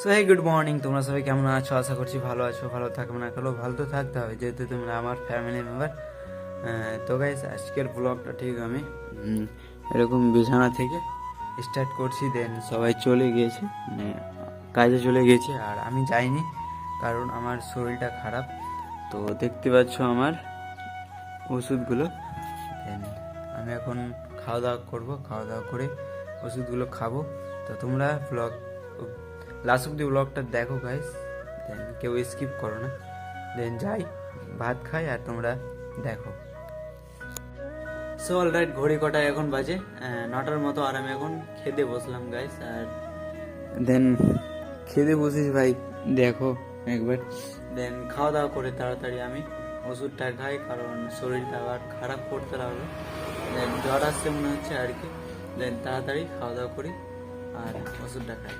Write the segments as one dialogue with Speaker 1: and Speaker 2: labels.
Speaker 1: So hey good morning, তোমরা সবাই কেমন আছো? আশা করছি ভালো আছো। ভালো থাকবে না কেন, ভালো তো থাকতে হবে যেহেতু তোমরা আমার ফ্যামিলি মেম্বার। তো গাইস, আজকের ব্লগটা ঠিক আমি এরকম বিছানা থেকে স্টার্ট করছি। দেন সবাই চলে গিয়েছে, মানে কাজে চলে গিয়েছে, আর আমি যাইনি কারণ আমার শরীরটা খারাপ। তো দেখতে পাচ্ছ আমার ওষুধগুলো। দেন আমি এখন খাওয়া দাওয়া করবো, খাওয়া দাওয়া করে ওষুধগুলো খাবো। তো তোমরা লাস্ট অব্দি ব্লগটা দেখো গাইস, দেন কেউ স্কিপ করো না। দেন যাই ভাত খাই আর তোমরা দেখো। সো অলরাইট, ঘড়ি কটায় এখন বাজে 9টার মতো, আর আমি এখন খেতে বসলাম গাইস। আর দেন খেতে বসিস ভাই, দেখো একবার। দেন খাওয়া দাওয়া করে তাড়াতাড়ি আমি ওষুধটা খাই, কারণ শরীরটা আবার খারাপ করতে লাগলো। দেন জ্বর আসছে মনে হচ্ছে আর কি। দেন তাড়াতাড়ি খাওয়া দাওয়া করি আর ওষুধটা খাই।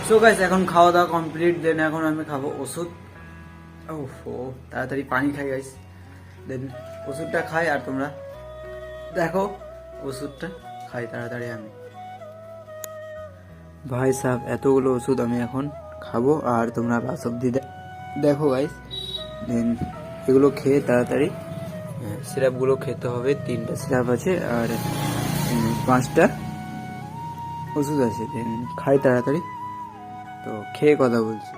Speaker 1: সো গাইস, এখন খাওয়া দাওয়া কমপ্লিট। দেন এখন আমি খাবো ওষুধ। ওহো, তাড়াতাড়ি পানি খাই গাইস। দেন ওষুধটা খাই আর তোমরা দেখো ওষুধটা খাই তাড়াতাড়ি আমি। ভাই সাহেব, এতগুলো ওষুধ আমি এখন খাবো আর তোমরা লাস্ট অব্দি দেখো গাইস। দেন এগুলো খেয়ে তাড়াতাড়ি সিরাপগুলো খেতে হবে। 3টা সিরাপ আছে আর 5টা ওষুধ আছে। দেন খাই তাড়াতাড়ি, তো খেয়ে কথা বলছি।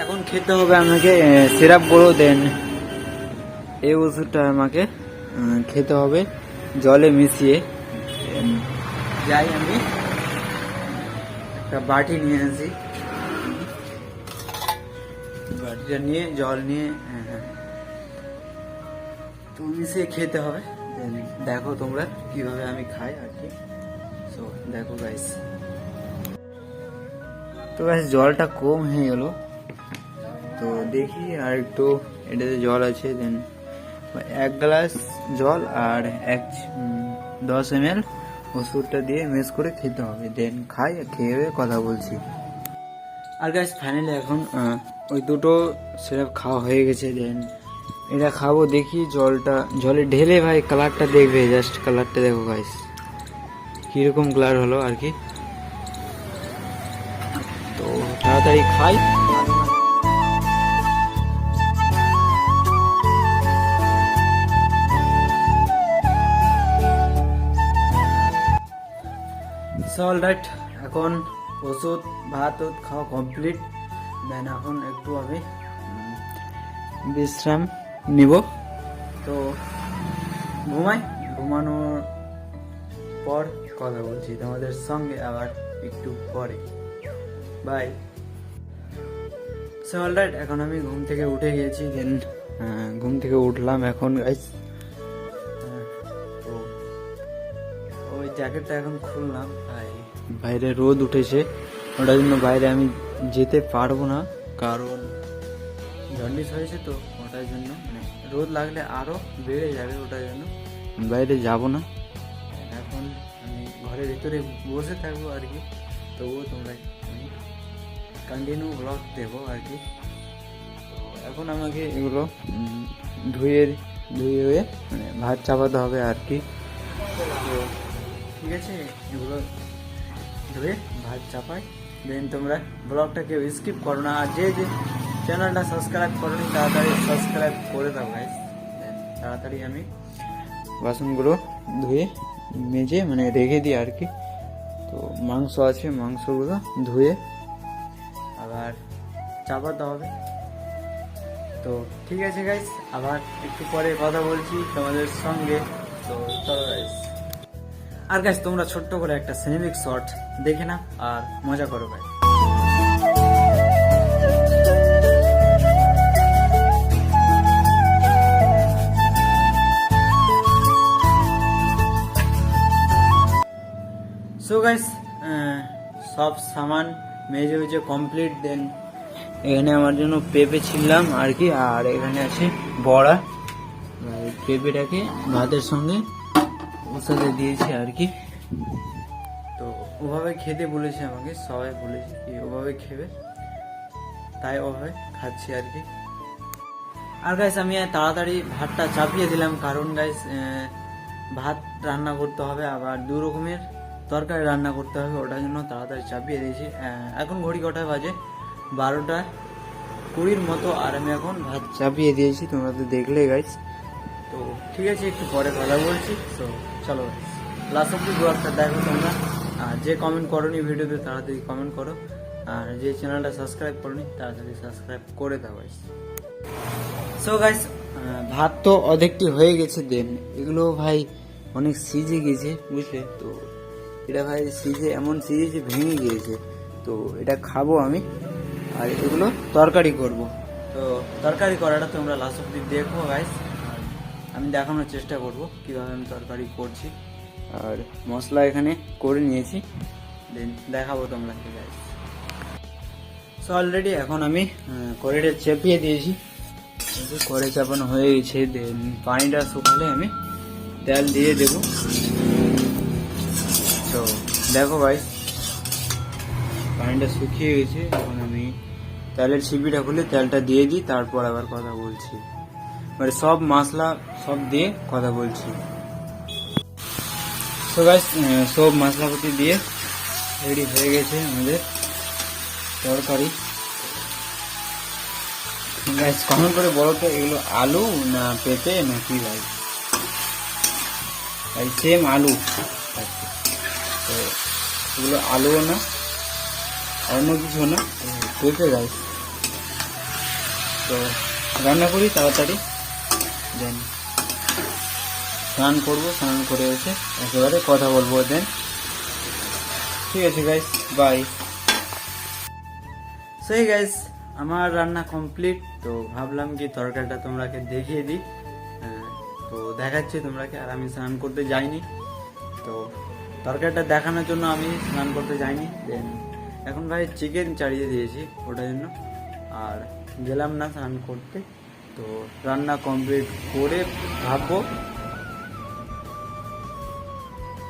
Speaker 1: এখন খেতে হবে আমাকে সিরাপগুলো। দেন এই ওষুধটা আমাকে খেতে হবে জলে মিশিয়ে। যাই আমি একটা বাটি নিয়ে আসি, বাটিটা নিয়ে জল নিয়ে তো মিশিয়ে খেতে হবে। দেন দেখো তোমরা কিভাবে আমি খাই আর কি। সো দেখো গাইস। তো গাইস, জলটা কম হয়ে গেল, তো দেখি আর একটু এটাতে জল আছে। দেন 1 গ্লাস জল আর 10 ml ওষুধটা দিয়ে মিক্স করে খেতে হবে। দেন খাই, খেয়ে কথা বলছি। আর গাইস ফাইনালি এখন ওই দুটো সিরাপ খাওয়া হয়ে গেছে। দেন এটা খাবো, দেখি জলে ঢেলে ভাই কালারটা দেখবে, জাস্ট কালারটা দেখো গাইস কিরকম কালার হলো আর কি। তো তাড়াতাড়ি খাই। অলরাইট, এখন ওষুধ ভাত খাওয়া কমপ্লিট। দেন এখন একটু আমি বিশ্রাম নিব, তো ঘুমানোর পর কথা বলছি তোমাদের সঙ্গে আবার একটু পরে। বাই। সো অলরাইট, এখন আমি ঘুম থেকে উঠে গেছি। দেন ঘুম থেকে উঠলাম এখন গাইস। তো ওই জ্যাকেটটা এখন খুললাম। বাইরে রোদ উঠেছে, ওটার জন্য বাইরে আমি যেতে পারবো না, কারণ জন্ডিস হয়েছে। তো ওটার জন্য মানে রোদ লাগলে আরো বেড়ে যাবে, ওটার জন্য বাইরে যাব না। এখন আমি ঘরের ভিতরে বসে থাকবো আর কি। তবুও তোমরা আমি কন্টিনিউ ব্লগ দেবো আর কি। তো এখন আমাকে এগুলো ধুয়ে মানে ভাত চাপাতে হবে আর কি। তো ঠিক আছে, এগুলো ধুয়ে ভাত চাপাই। দেন তোমরা ব্লগটা কেউ স্কিপ করো না, আর যে চ্যানেলটা সাবস্ক্রাইব করোনি তাড়াতাড়ি সাবস্ক্রাইব করে দাও গাইস। তাড়াতাড়ি আমি বাসনগুলো ধুয়ে মেজে মানে রেখে দিই আর কি। তো মাংস আছে, মাংসগুলো ধুয়ে আবার চাপাতে হবে। তো ঠিক আছে গাইস, আবার একটু পরে কথা বলছি তোমাদের সঙ্গে। তো চলো গাইস। আর গাইস, তোমরা ছোট্ট করে একটা সিনেমিক শট দেখে না আর মজা করো ভাই। সো গাইস, সব সামান মেজে কমপ্লিট। দেন এখানে আমার জন্য পেঁপে ছিললাম আর কি, আর এখানে আছে বড়া। পেঁপেটাকে ভাতের সঙ্গে ওর সাথে দিয়েছি আর কি। তো ওভাবে খেতে বলেছে আমাকে, সবাই বলেছে কি ওভাবে খেবে, তাই ওভাবে খাচ্ছি আর কি। আর গাইস, আমি তাড়াতাড়ি ভাতটা চাপিয়ে দিলাম, কারণ গাইস ভাত রান্না করতে হবে, আবার 2 রকমের তরকারি রান্না করতে হবে, ওটার জন্য তাড়াতাড়ি চাপিয়ে দিয়েছি। এখন ঘড়ি কটায় বাজে 12:20 মতো, আর আমি এখন ভাত চাপিয়ে দিয়েছি, তোমরা তো দেখলে গাইস। তো ঠিক আছে, একটু পরে কথা বলছি। তো চলো লাস্ট অব্দি ব্লগটা দেখো তোমরা। আর যে কমেন্ট করোনি ভিডিওতে তাড়াতাড়ি কমেন্ট করো, আর যে চ্যানেলটা সাবস্ক্রাইব করোনি তাড়াতাড়ি সাবস্ক্রাইব করে দাও গাইস। সো গাইস, ভাত তো অর্ধেকটি হয়ে গেছে, দেন এগুলো ভাই অনেক সিজে গেছে বুঝলে। তো এটা ভাই সিজে এমন সিজেছে ভেঙে গিয়েছে, তো এটা খাবো আমি। আর এগুলো তরকারি করব, তো তরকারি করাটা তোমরা লাস্ট অব্দি দেখো গাইস। আর আমি দেখানোর চেষ্টা করব কীভাবে আমি তরকারি করছি, আর মশলা এখানে করে নিয়েছি, দেন দেখাবো তোমরা গাইস। সো অলরেডি এখন আমি কড়াইটা চেপিয়ে দিয়েছি, কড়াই চাপানো হয়ে গেছে। দেন পানিটা শুকালে আমি তেল দিয়ে দেব। তো দেখো ভাই, পানিটা শুকিয়ে গেছে, এখন আমি তেলের ছিপিটা খুলে তেলটা দিয়ে দিই, তারপর আবার কথা বলছি, মানে সব মশলা সব দিয়ে কথা বলছি। তো গাইস, সব মশলাপাতি দিয়ে রেডি হয়ে গেছে আমাদের তরকারি। গাইস কমেন্ট করে বলো তো, এগুলো আলু না পেঁপে না কি ভাই? ভাই সেম আলু, তো এগুলো আলুও না অন্য কিছু না, পেঁপে গাইস। তো রান্না করি তাড়াতাড়ি, দেন স্নান করবো, স্নান করে এসে একেবারে কথা বলবো দেন। ঠিক আছে গাইস, বাই। সেই গাইস, আমার রান্না কমপ্লিট। তো ভাবলাম কি তরকারিটা তোমরাকে দেখিয়ে দিই, তো দেখাচ্ছি তোমরাকে। আর আমি স্নান করতে যাইনি, তো তরকারিটা দেখানোর জন্য আমি স্নান করতে যাইনি। দেন এখন ভাই চিকেন চাড়িয়ে দিয়েছি ওটার জন্য, আর গেলাম না স্নান করতে। তো রান্না কমপ্লিট করে ভাববো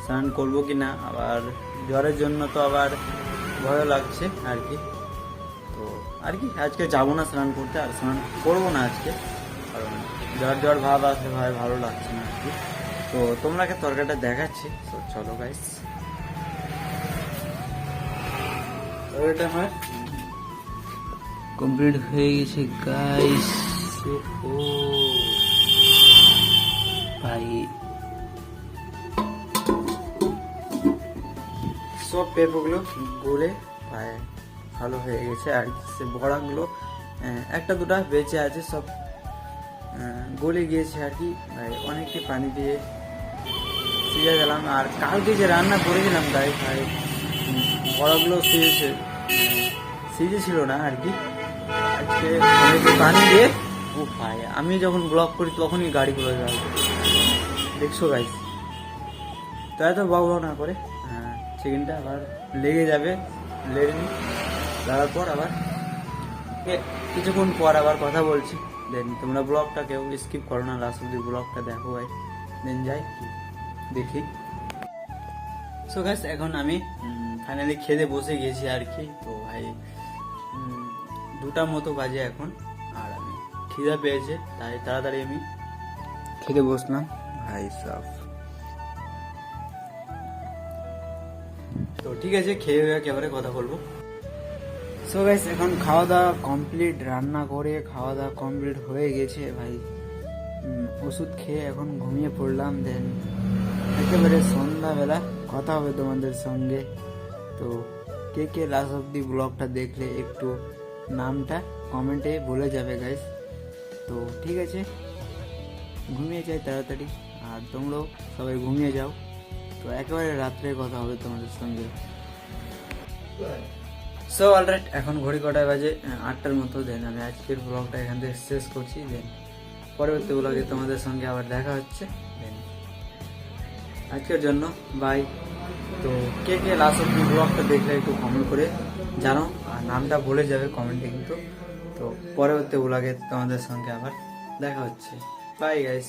Speaker 1: স্নান করবো কি না। আবার জ্বরের জন্য তো আবার ভয় লাগছে আর কি। তো আর কি আজকে যাবো না স্নান করতে, আর স্নান করবো না আজকে, কারণ জ্বর জ্বর ভাব আসলে ভাই ভালো লাগছে না আর কি। তো তোমরাকে তরকারিটা দেখাচ্ছি, তো চলো গাইস। তরকারিটা আমার কমপ্লিট হয়ে গেছে গাইস। ও ভাই, সব পেঁপেগুলো গলে প্রায় ভালো হয়ে গেছে, আর সে বড়াগুলো একটা দুটা বেঁচে আছে, সব গলে গিয়েছে আর কি। ভাই অনেকটি পানি দিয়ে সিজে গেলাম। আর কালকে যে রান্না করেছিলাম তাই ভাই বড়াগুলো সিজে ছিল না আর কি। আজকে অনেকটি পানি দিয়ে, ও ভাই আমি যখন ব্লগ করি তখনই গাড়িগুলো যায়, দেখছো গাইস। তো এত বাবু না করে চিকেনটা আবার লেগে যাবে, লেগে নি লাগার পর আবার কিছুক্ষণ পর আবার কথা বলছি। দেন তোমরা ব্লগটা কেউ স্কিপ করো না, লাস্ট অব্দি ব্লগটা দেখো ভাই। দেন যাই দেখি। সো গাইস, এখন আমি ফাইনালি খেতে বসে গেছি আর কি। তো ভাই 2টা মতো বাজে এখন, আর আমি খিদা পেয়েছে তাই তাড়াতাড়ি আমি খেতে বসলাম ভাই সাফ। তো ঠিক আছে, খেয়ে হয়ে একেবারে কথা বলবো। সো গাইস, এখন খাওয়া দাওয়া কমপ্লিট, রান্না করে খাওয়া দাওয়া কমপ্লিট হয়ে গেছে ভাই। ওষুধ খেয়ে এখন ঘুমিয়ে পড়লাম। দেন একেবারে সন্ধ্যাবেলা কথা হবে তোমাদের সঙ্গে। তো কে কে লাস্ট অব্দি ব্লগটা দেখলে একটু নামটা কমেন্টে বলে যাবে গাইস। তো ঠিক আছে, ঘুমিয়ে যাই তাড়াতাড়ি, আর তোমরাও সবাই ঘুমিয়ে যাও। তো একেবারে রাত্রে কথা হবে তোমাদের সঙ্গে। সো অলরাইট, এখন ঘড়ি কটায় বাজে 8টার মতো। দেন আমি আজকের ব্লগটা এখান থেকে শেষ করছি। দেন পরবর্তী ব্লগে তোমাদের সঙ্গে আবার দেখা হচ্ছে। দেন আজকের জন্য বাই। তো কে কে লাস্ট অব্দি ব্লগটা দেখলে একটু কমেন্ট করে জানো, আর নামটা বলে যাবে কমেন্টে কিন্তু। তো পরবর্তী ব্লগে তোমাদের সঙ্গে আবার দেখা হচ্ছে। Bye guys.